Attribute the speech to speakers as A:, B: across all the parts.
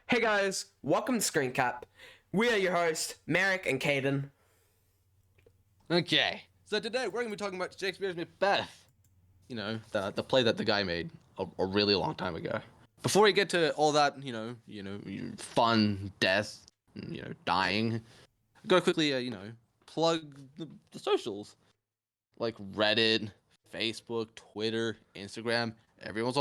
A: Hey guys, welcome to Screen Cap. We are your hosts, Merrick and Caden.
B: Okay, so today we're going to be talking about Shakespeare's Macbeth. You know, the play that the guy made a really long time ago. Before we get to all that, fun, death, dying, go quickly, plug the socials like Reddit, Facebook, Twitter, Instagram. Everyone's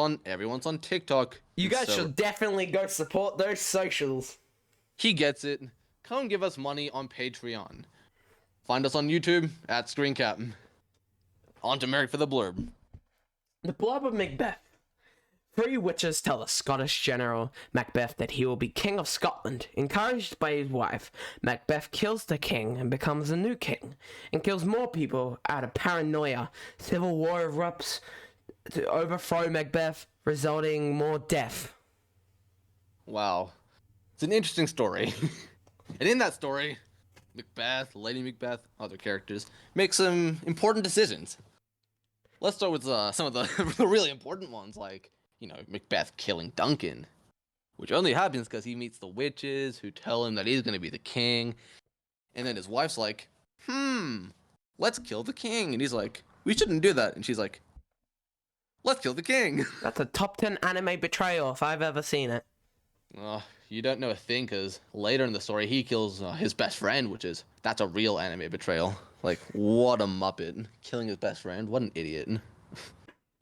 B: on TikTok.
A: You guys
B: So
A: should definitely go support those socials.
B: he gets it. Come give us money on Patreon. Find us on YouTube at ScreenCap. On to Merrick for the blurb.
A: The blurb of Macbeth. Three witches tell the Scottish general Macbeth that he will be king of Scotland. Encouraged by his wife, Macbeth kills the king and becomes a new king, and kills more people out of paranoia. Civil war erupts to overthrow Macbeth, resulting more death.
B: Wow. It's an interesting story. And in that story, Macbeth, Lady Macbeth, other characters, make some important decisions. Let's start with some of the really important ones, like, Macbeth killing Duncan, which only happens because he meets the witches who tell him that he's going to be the king. And then his wife's like, let's kill the king. And he's like, we shouldn't do that. And she's like, let's kill the king.
A: That's a top 10 anime betrayal if I've ever seen it.
B: You don't know a thing, because later in the story, he kills his best friend, that's a real anime betrayal. Like, what a muppet. Killing his best friend. What an idiot.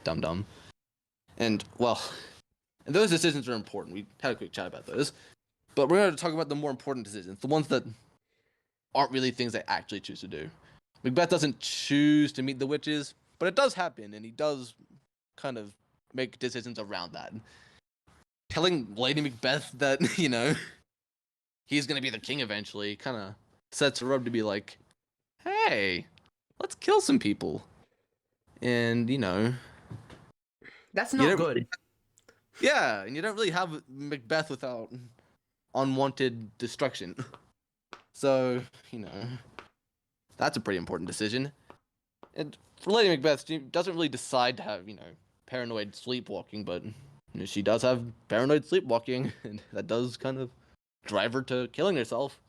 B: Dum-dum. And those decisions are important. We had a quick chat about those. But we're going to talk about the more important decisions, the ones that aren't really things they actually choose to do. Macbeth doesn't choose to meet the witches, but it does happen, and he does kind of make decisions around that. Telling Lady Macbeth that, he's going to be the king eventually kind of sets her up to be like, hey, let's kill some people. And,
A: That's not good.
B: Yeah, and you don't really have Macbeth without unwanted destruction. So, that's a pretty important decision. And for Lady Macbeth, she doesn't really decide to have, paranoid sleepwalking, but she does have paranoid sleepwalking, and that does kind of drive her to killing herself.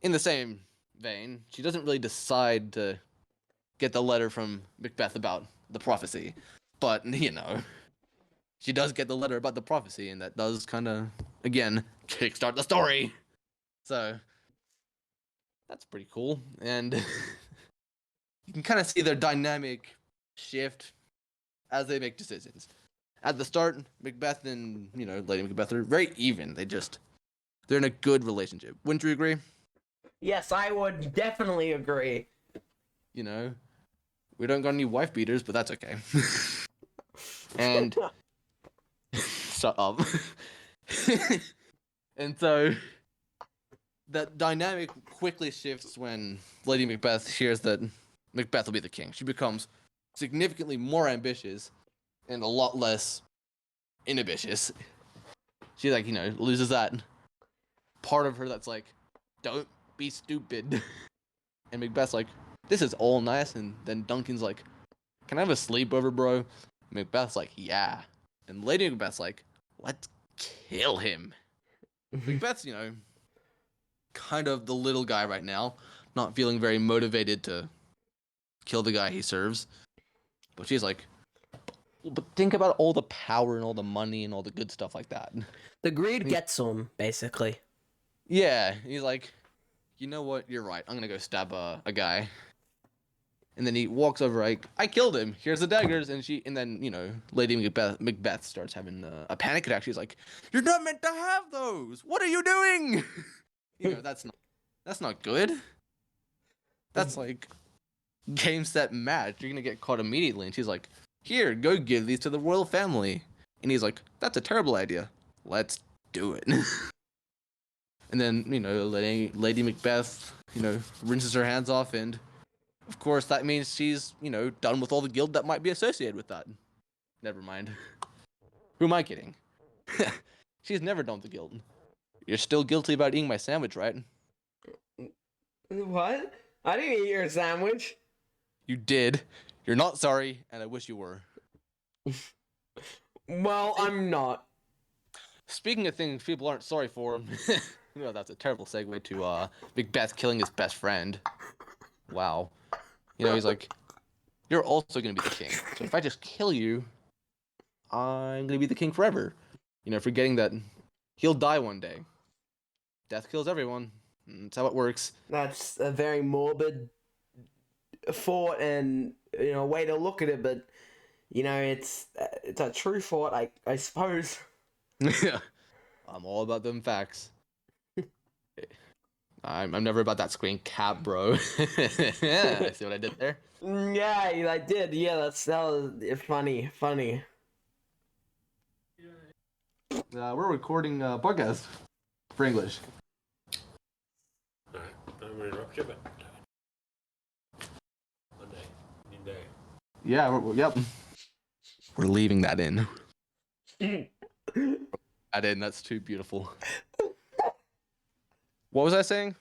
B: In the same vein, she doesn't really decide to get the letter from Macbeth about the prophecy, but, she does get the letter about the prophecy, and that does kind of, again, kickstart the story. So, that's pretty cool, and you can kind of see their dynamic shift as they make decisions. At the start, Macbeth and, Lady Macbeth are very even. They're in a good relationship. Wouldn't you agree?
A: Yes, I would definitely agree.
B: We don't got any wife beaters, but that's okay. And shut up. And so that dynamic quickly shifts when Lady Macbeth hears that Macbeth will be the king. She becomes significantly more ambitious and a lot less inambitious. She loses that part of her that's like, don't be stupid. And Macbeth's like, this is all nice. And then Duncan's like, can I have a sleepover, bro? And Macbeth's like, yeah. And Lady Macbeth's like, let's kill him. Macbeth's, kind of the little guy right now, not feeling very motivated to kill the guy he serves. But she's like, but think about all the power and all the money and all the good stuff like that.
A: The greed gets him, basically.
B: Yeah, he's like, you know what? You're right. I'm gonna go stab a guy. And then he walks over, like, I killed him. Here's the daggers. And then, Lady Macbeth starts having a panic attack. She's like, you're not meant to have those. What are you doing? That's not good. That's like game, set, match. You're gonna get caught immediately. And she's like, here, go give these to the royal family. And he's like, that's a terrible idea. Let's do it. And then, Lady Macbeth, rinses her hands off, and of course that means she's, done with all the guilt that might be associated with that. Never mind. Who am I kidding? She's never done with the guilt. You're still guilty about eating my sandwich, right?
A: What? I didn't eat your sandwich.
B: You did. You're not sorry, and I wish you were.
A: Well, I'm not.
B: speaking of things people aren't sorry for, that's a terrible segue to Macbeth killing his best friend. Wow. He's like, you're also gonna be the king. So if I just kill you, I'm gonna be the king forever. Forgetting that he'll die one day. Death kills everyone. That's how it works.
A: That's a very morbid thought and way to look at it, but it's a true thought, I suppose.
B: Yeah, I'm all about them facts. I'm never about that screen cap, bro. Yeah, see what I did there?
A: Yeah, I did. Yeah, that was funny.
B: We're recording a podcast for English.
C: Alright, I'm gonna interrupt you, but Monday, new day.
B: Yeah, yep. We're leaving that in. That's too beautiful. What was I saying?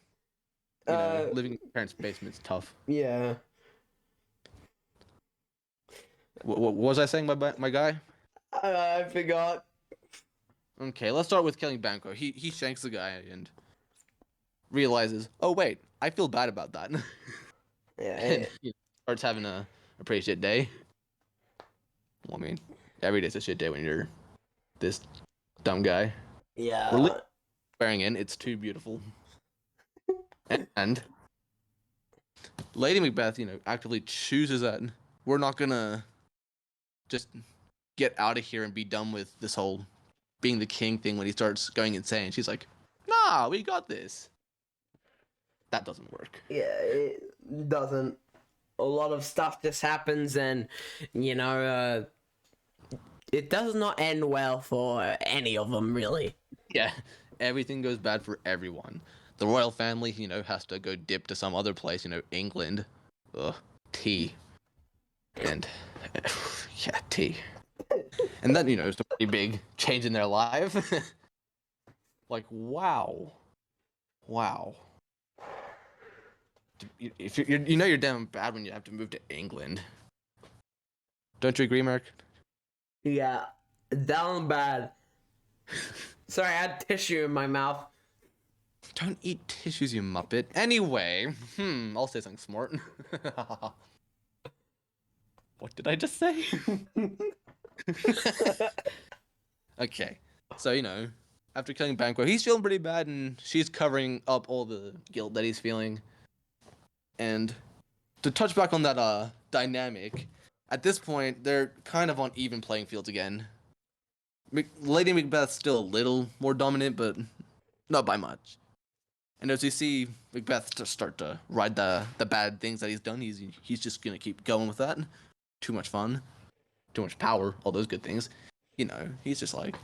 B: Living in your parents' basement's tough.
A: Yeah.
B: What was I saying, my guy?
A: I forgot.
B: Okay, let's start with killing Banquo. He shanks the guy and realizes, oh wait, I feel bad about that.
A: Yeah.
B: And he starts having a pretty shit day. Well, I mean, every day's a shit day when you're this dumb guy.
A: Yeah.
B: We're swearing in. It's too beautiful. And Lady Macbeth, actively chooses that we're not gonna just get out of here and be done with this whole being the king thing when he starts going insane. She's like, nah, we got this. That doesn't work.
A: Yeah, it doesn't. A lot of stuff just happens, and it does not end well for any of them, really.
B: Yeah, everything goes bad for everyone. The royal family, has to go dip to some other place, England. Ugh, tea. And, yeah, tea. And then, it's a pretty big change in their life. Like, wow. Wow. If you're damn bad when you have to move to England. Don't you agree, Mark?
A: Yeah, down bad. Sorry, I had tissue in my mouth.
B: Don't eat tissues, you muppet. Anyway, I'll say something smart. What did I just say? Okay, so, after killing Banquo, he's feeling pretty bad, and she's covering up all the guilt that he's feeling. And to touch back on that dynamic, at this point, they're kind of on even playing fields again. Lady Macbeth's still a little more dominant, but not by much. And as you see Macbeth just start to ride the bad things that he's done, he's just gonna keep going with that. Too much fun, too much power, all those good things. He's just like,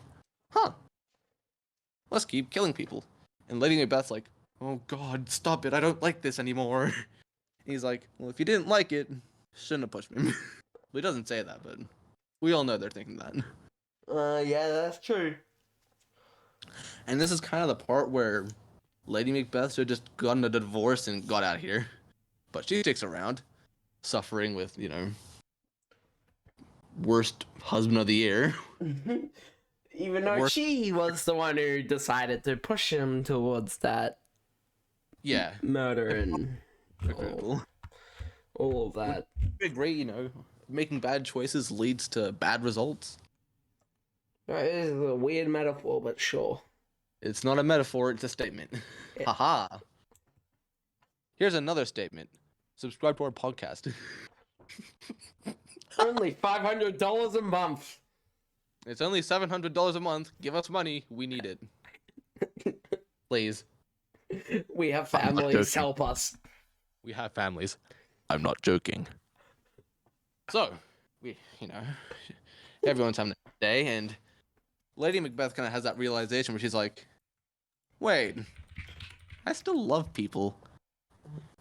B: let's keep killing people. And Lady Macbeth's like, oh god, stop it, I don't like this anymore. He's like, well, if you didn't like it, shouldn't have pushed me. Well, he doesn't say that, but we all know they're thinking that.
A: Yeah, that's true.
B: And this is kind of the part where Lady Macbeth should have just gotten a divorce and got out of here. But she sticks around, suffering with, worst husband of the year.
A: Even though she was the one who decided to push him towards that murder and all of that.
B: I agree, making bad choices leads to bad results.
A: It is a weird metaphor, but sure.
B: It's not a metaphor, it's a statement. Haha. Here's another statement. Subscribe to our podcast.
A: Only $500 a month.
B: It's only $700 a month. Give us money. We need it. Please.
A: We have families. Help us.
B: We have families. I'm not joking. So, everyone's having a day, and Lady Macbeth kind of has that realization where she's like, wait, I still love people.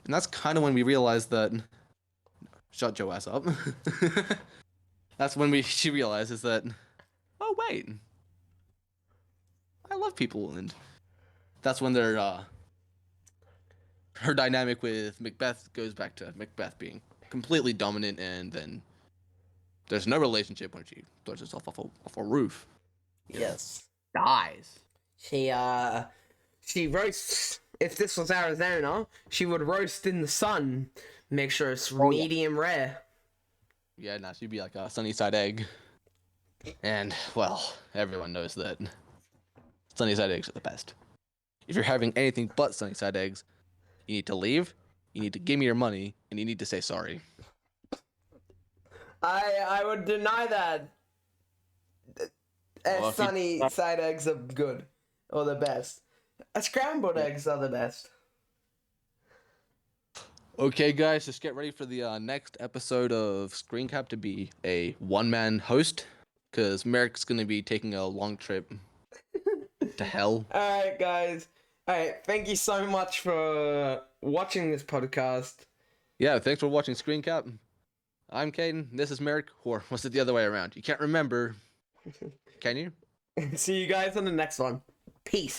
B: And that's kind of when we realize that... Shut your ass up. That's when she realizes that, oh wait, I love people, and that's when her dynamic with Macbeth goes back to Macbeth being completely dominant, and then there's no relationship when she throws herself off a roof.
A: Yes.
B: dies.
A: She roasts. If this was Arizona, she would roast in the sun. Make sure it's
B: Oh, yeah.
A: medium rare.
B: Yeah, no, she'd be like a sunny side egg. And, well, everyone knows that sunny side eggs are the best. If you're having anything but sunny side eggs, you need to leave, you need to give me your money, and you need to say sorry.
A: I would deny that.
B: Well, if you-
A: Sunny side eggs are good, or the best. Scrambled eggs are the best.
B: Okay, guys, just get ready for the next episode of Screen Cap to be a one-man host, because Merrick's going to be taking a long trip to hell.
A: Alright, guys. Alright, thank you so much for watching this podcast.
B: Yeah, thanks for watching Screen Cap. I'm Caden, this is Merrick, or was it the other way around? You can't remember, can you?
A: See you guys on the next one. Peace.